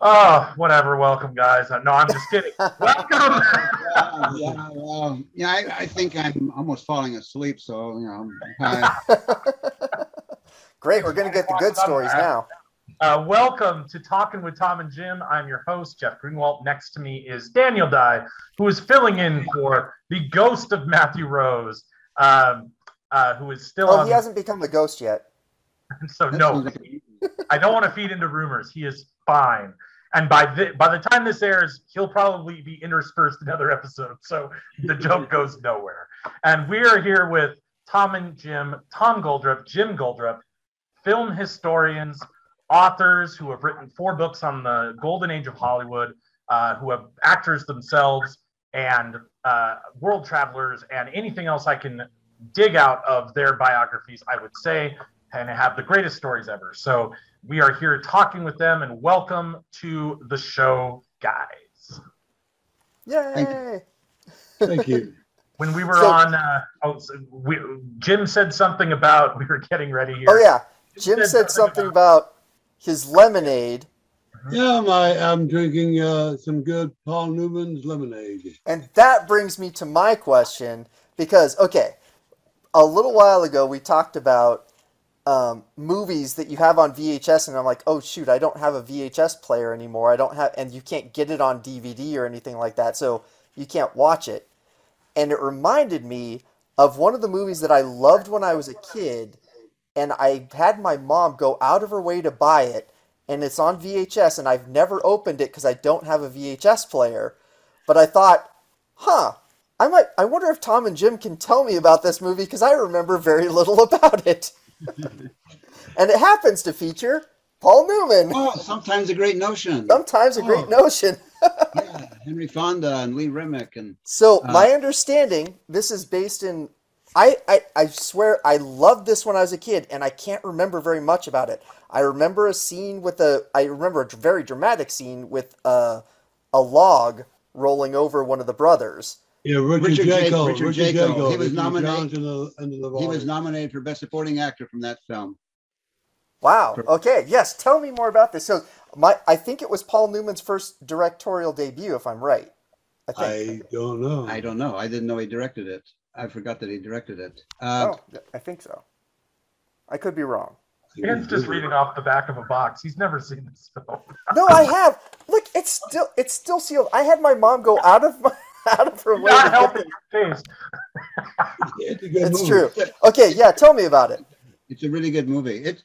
Oh, whatever. Welcome, guys. No, I'm just kidding. Welcome. I think I'm almost falling asleep, so Great, we're going to get the good stories now. Welcome to Talking with Tom and Jim. I'm your host, Jeff Greenwald. Next to me is Daniel Dye, who is filling in for the ghost of Matthew Rose, who is still on. He hasn't become the ghost yet. So, no, I don't want to feed into rumors. He is fine. And by the time this airs, he'll probably be interspersed in other episodes. So the joke goes nowhere. And we are here with Tom and Jim, Tom Goldrup, Jim Goldrup, film historians, authors who have written 4 books on the golden age of Hollywood, who have actors themselves and world travelers and anything else I can dig out of their biographies, I would say, and have the greatest stories ever. So we are here talking with them, and welcome to the show, guys. Yay! Thank you. When we were Jim said something about we were getting ready here. Oh, yeah. Jim said something about his lemonade. Yeah, I'm drinking some good Paul Newman's lemonade. And that brings me to my question, because, okay, a little while ago we talked about movies that you have on VHS, and I'm like, oh shoot, I don't have a VHS player anymore. And you can't get it on DVD or anything like that, so you can't watch it. And it reminded me of one of the movies that I loved when I was a kid, and I had my mom go out of her way to buy it, and it's on VHS, and I've never opened it because I don't have a VHS player. But I thought, I wonder if Tom and Jim can tell me about this movie, because I remember very little about it. And it happens to feature Paul Newman. Oh, sometimes a great notion. Sometimes a great notion. Yeah, Henry Fonda and Lee Remick. And so my understanding, this is based in. I swear I loved this when I was a kid, and I can't remember very much about it. I remember a very dramatic scene with a log rolling over one of the brothers. Yeah, Richard Jaeckel. He was nominated for Best Supporting Actor from that film. Wow. Okay. Yes. Tell me more about this. So, I think it was Paul Newman's first directorial debut, if I'm right. I don't know. I don't know. I didn't know he directed it. I forgot that he directed it. I think so. I could be wrong. Dan's just reading off the back of a box. He's never seen this film. No, I have. Look, it's still sealed. I had my mom go out of her way to help it. Face. It's true. Okay, yeah, tell me about it. It's a really good movie. It's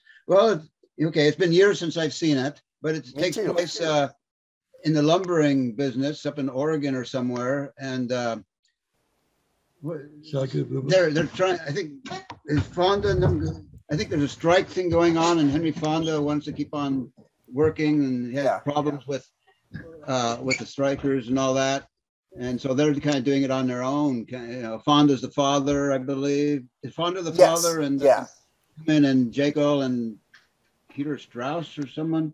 been years since I've seen it, but it takes place in the lumbering business up in Oregon or somewhere, and they're trying. I think is Fonda. I think there's a strike thing going on, and Henry Fonda wants to keep on working, and he has problems with the strikers and all that. And so they're kind of doing it on their own. Fonda's the father, I believe. Is Fonda the father? And Newman and Jaeckel and Peter Strauss or someone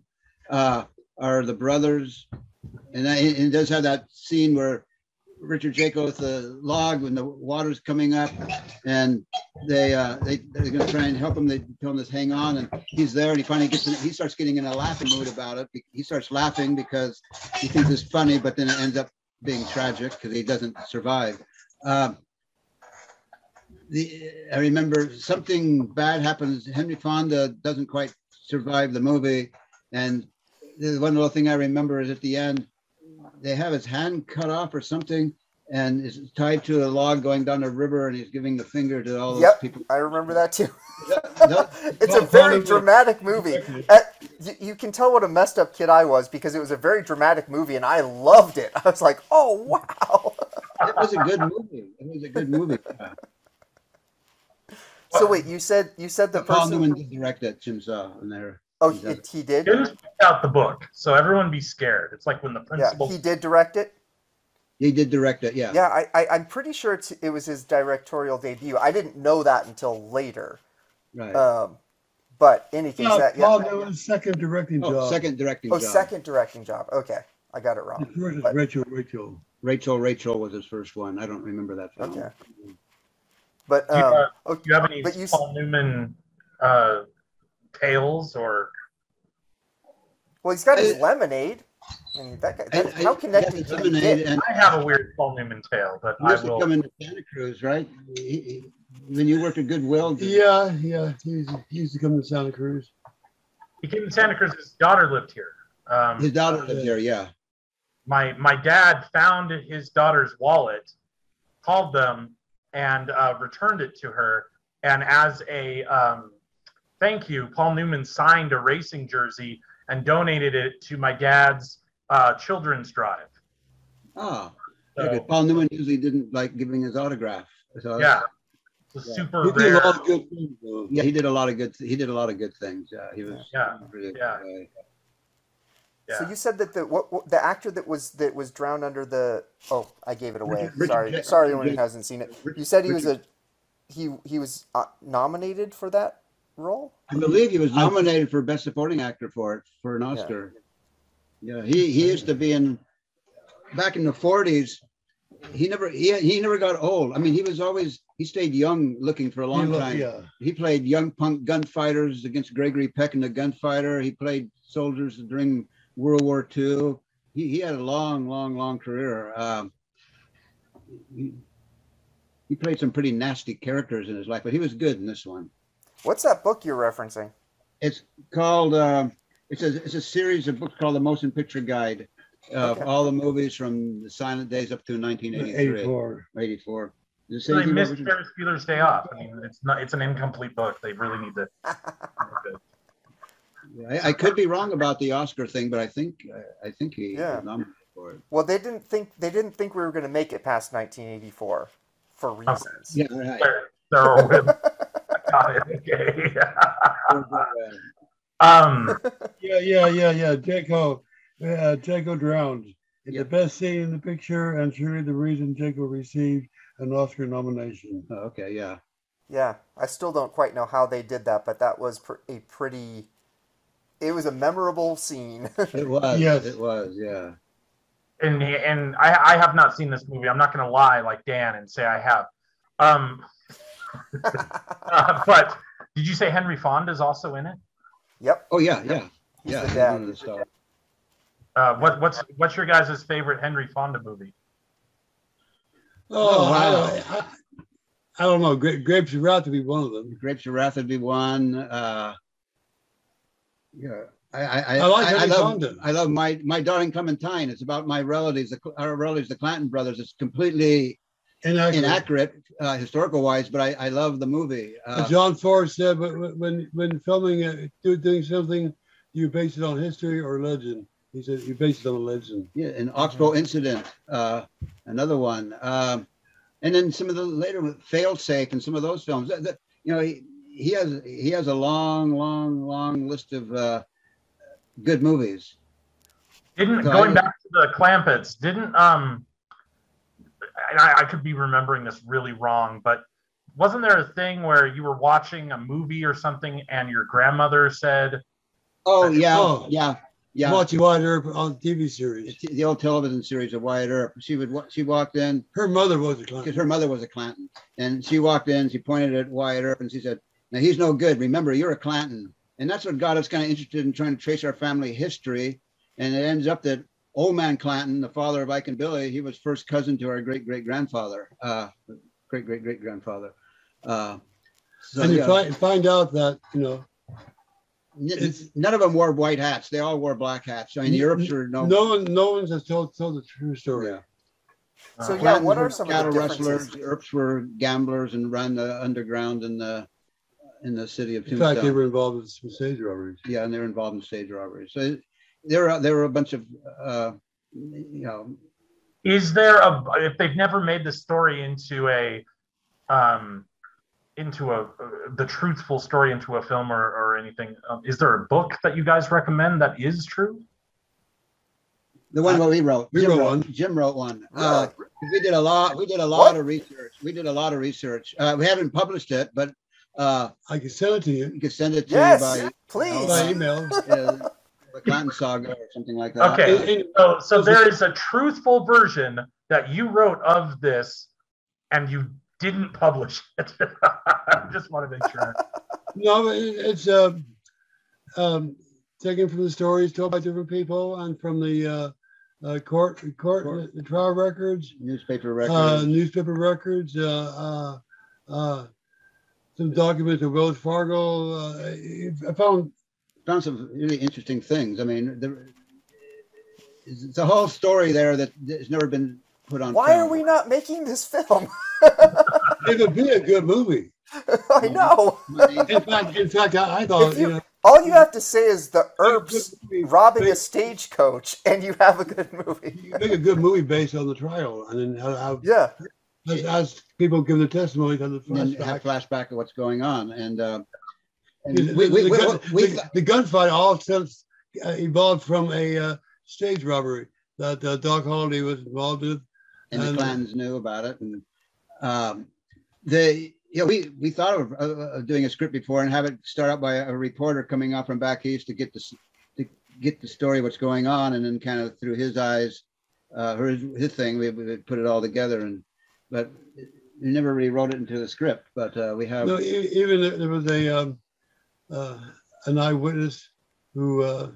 are the brothers. And it does have that scene where Richard Jaeckel with the log when the water's coming up, and they're going to try and help him. They tell him to hang on, and he's there, and he finally he starts getting in a laughing mood about it. He starts laughing because he thinks it's funny, but then it ends up being tragic because he doesn't survive. I remember something bad happens. Henry Fonda doesn't quite survive the movie, and the one little thing I remember is at the end, they have his hand cut off or something, and it's tied to a log going down a river, and he's giving the finger to all those people. I remember that too. It's a very dramatic movie. You can tell what a messed up kid I was, because it was a very dramatic movie, and I loved it. I was like, oh, wow. It was a good movie. So wait, you said the Paul person... Newman did direct it, Jim saw in there. Oh, he did? Jim picked out the book, so everyone be scared. It's like when the principal... Yeah, he did direct it? He did direct it, yeah. Yeah, I'm pretty sure it was his directorial debut. I didn't know that until later. Right. But in any case, Paul Newman's second directing job. Second directing job. Second directing job. Okay, I got it wrong. His first is Rachel. Rachel was his first one. I don't remember that film. Okay. But do you have any Paul Newman tales or? Well, he's got his lemonade. I mean, that guy. How connected can you get? I have a weird Paul Newman tale, but I will come into Santa Cruz, right? When you worked at Goodwill. Yeah. He used to come to Santa Cruz. He came to Santa Cruz. His daughter lived here. His daughter lived here, yeah. My dad found his daughter's wallet, called them, and returned it to her. And as a thank you, Paul Newman signed a racing jersey and donated it to my dad's children's drive. Oh, so, Paul Newman usually didn't like giving his autograph. So yeah, it's super he rare. Did a lot of good things, though. Yeah, he did a lot of good. He did a lot of good things. He was. Really So you said that the actor that was drowned under the I gave it away. Sorry, anyone who hasn't seen it. You said he was nominated for that role. I believe he was nominated for Best Supporting Actor for an Oscar. Yeah, he used to be back in the 40s. He never got old. I mean, he stayed young looking for a long time. Yeah. He played young punk gunfighters against Gregory Peck in The Gunfighter. He played soldiers during World War II. He had a long career. He played some pretty nasty characters in his life, but he was good in this one. What's that book you're referencing? It's called. It's a series of books called The Motion Picture Guide of all the movies from the silent days up to 1983. 84. So they missed Ferris Bueller's Day Off. I mean, it's an incomplete book. They really need to. I could be wrong about the Oscar thing, but I think he was nominated for it. Well, they didn't think we were going to make it past 1984 for reasons. Yeah, right. Got it. Okay. Yeah. Jaeckel drowned. It's the best scene in the picture, and surely the reason Jaeckel received an Oscar nomination. Oh, okay, yeah. Yeah, I still don't quite know how they did that, but that was it was a memorable scene. It was. Yes. It was, yeah. And I have not seen this movie. I'm not going to lie like Dan and say I have. But did you say Henry Fonda is also in it? Yep. Oh yeah. What's your guys' favorite Henry Fonda movie? Oh, wow. I don't know. Grapes of Wrath would be one of them. Grapes of Wrath would be one. Yeah. I love my Darling Clementine. It's about my relatives, our relatives, the Clanton brothers. It's completely inaccurate historical wise, but I love the movie. John Ford said, but when filming doing something, you base it on history or legend. He said you base it on legend. Yeah, an Oxbow Incident, another one, and then some of the later Failsafe and some of those films. He has a long list of good movies. Going back to the Clampetts, I could be remembering this really wrong, but wasn't there a thing where you were watching a movie or something and your grandmother said, yeah. Watching Wyatt Earp on TV series. The old television series of Wyatt Earp. She walked in. Her mother was a Clanton. Because her mother was a Clanton. And she walked in, she pointed at Wyatt Earp and she said, now he's no good. Remember, you're a Clanton. And that's what got us kind of interested in trying to trace our family history. And it ends up that Old Man Clanton, the father of Ike and Billy, he was first cousin to our great-great-grandfather. Great-great-great-grandfather. And you find out that, none of them wore white hats. They all wore black hats. I mean, the Earps were no one has told the true story. Yeah. So what are some of the differences? Wrestlers, the Earps were gamblers and ran the underground in the city of Tombstone. In fact, they were involved in some stage robberies. Yeah, and they were involved in stage robberies. So there were a bunch of Is there if they've never made the story into the truthful story into a film or anything, is there a book that you guys recommend that is true? The one that we wrote. Jim wrote one. We did a lot of research. We haven't published it, but I can send it to you. You can send it to you by please. By email. The Clanton Saga or something like that. Okay. So there is a truthful version that you wrote of this and you didn't publish it. I just want to make sure. No, it's taken from the stories told by different people and from the the trial records, newspaper records, some documents of Wells Fargo. I found some really interesting things. I mean, it's a whole story there that has never been put on. Why are we not making this film? It would be a good movie. I know. In fact, I thought all you have to say is the Earps robbing a stagecoach, and you have a good movie. You make a good movie based on the trial, and then as people give the testimony on the flashback of what's going on, and the gunfight all since evolved from a stage robbery that Doc Holliday was involved with, and the clans knew about it, and we thought of doing a script before and have it start out by a reporter coming out from back east to get the story what's going on, and then kind of through his eyes, or his thing, we put it all together, but we never really wrote it into the script. But we have even there was an eyewitness who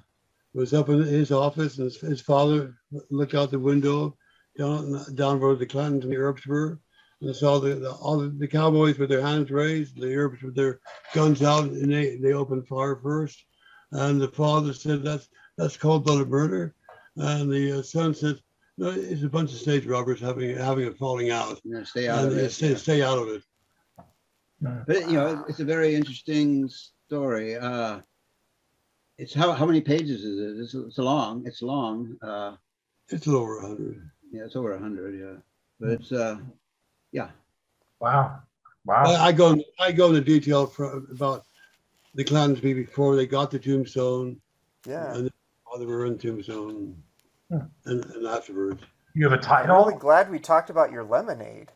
was up in his office, and his father looked out the window down where the Clantons and the Earps were, and saw all the cowboys with their hands raised, the Earps with their guns out, and they opened fire first. And the father said that's cold-blooded murder, and the son said, no, it's a bunch of stage robbers having a falling out. Stay out of it. Stay out of it. But it's a very interesting story. It's how many pages is it? It's long. It's long. It's over 100. Yeah, it's over 100. Yeah, but it's yeah. Wow. I go into detail about the Clantons before they got the tombstone. Yeah. And while they were in tombstone, and afterwards. You have a I'm title? really glad we talked about your lemonade.